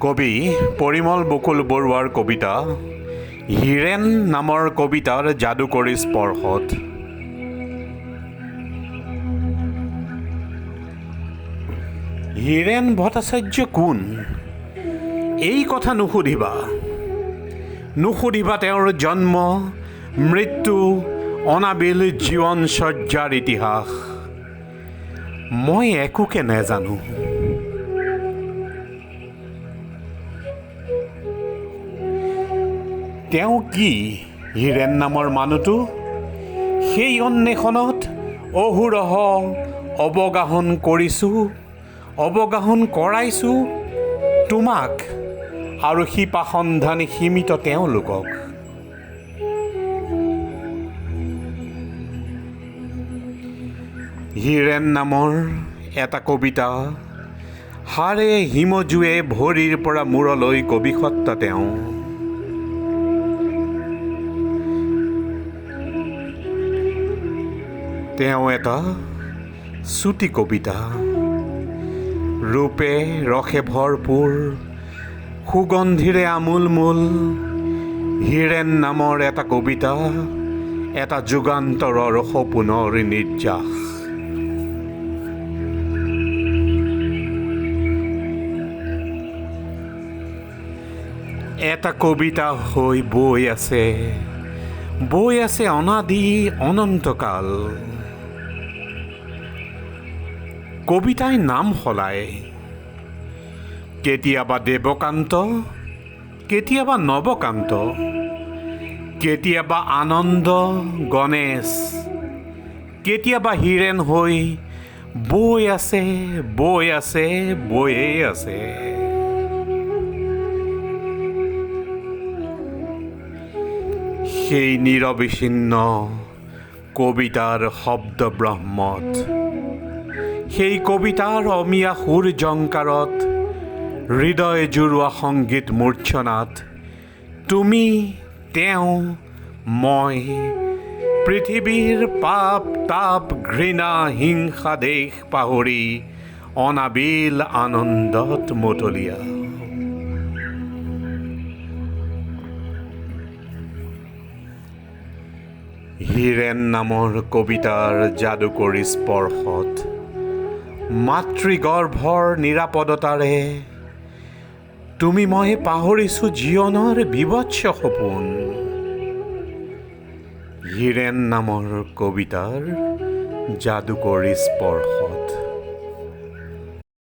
কবি পৰিমল বকুল বৰুৱাৰ কবিতা হীৰেণ নামৰ কবিতাৰ যাদুকৰী স্পৰ্শত। হীৰেণ ভট্টাচাৰ্য কোন? এই কথা নুসুধিবা তেওঁৰ জন্ম মৃত্যু অনাবিল জীৱনচৰ্যাৰ ইতিহাস। মই একোকে নেজানো। তেওঁ কি হীৰেণ নামৰ মানুহটো? সেই অন্বেষণত অহোৰহ অৱগাহন কৰাইছোঁ তোমাক আৰু শিপা সন্ধানী সীমিত তেওঁলোকক। হীৰেণ নামৰ এটা কবিতা, হাড়ে হিমজুৱে ভৰিৰ পৰা মূৰলৈ কবিসত্তা তেওঁ। তেওঁ এটা চুটি কবিতা, ৰূপে ৰসে ভৰপূৰ, সুগন্ধিৰে আমোলমোল। হীৰেণ নামৰ এটা কবিতা, এটা যুগান্তৰৰ সপোনৰ নিৰ্যাস। এটা কবিতা হৈ বৈ আছে অনাদি অনন্তকাল। কবিতাই নাম সলায়, কেতিয়াবা দেৱকান্ত, কেতিয়াবা নৱকান্ত, কেতিয়াবা আনন্দ গণেশ, কেতিয়াবা হীৰেণ হৈ বৈয়ে আছে। সেই নিৰবিচ্ছিন্ন কবিতাৰ শব্দ ব্ৰহ্মত, সেই কবিতাৰ অমিয়া সুৰ জংকাৰত, হৃদয় জুৰোৱা সংগীত মূৰ্ছনাত, তুমি তেওঁ মই, পৃথিৱীৰ পাপ তাপ ঘৃণা হিংসা দেশ পাহৰি অনাবিল আনন্দত মতলীয়া। হীৰেণ নামৰ কবিতাৰ যাদুকৰী স্পৰ্শত, মাতৃগৰ্ভৰ নিৰাপদতাৰে তুমি মই পাহৰিছোঁ জীৱনৰ বিভৎস সপোন। হীৰেণ নামৰ কবিতাৰ যাদুকৰী স্পৰ্শত।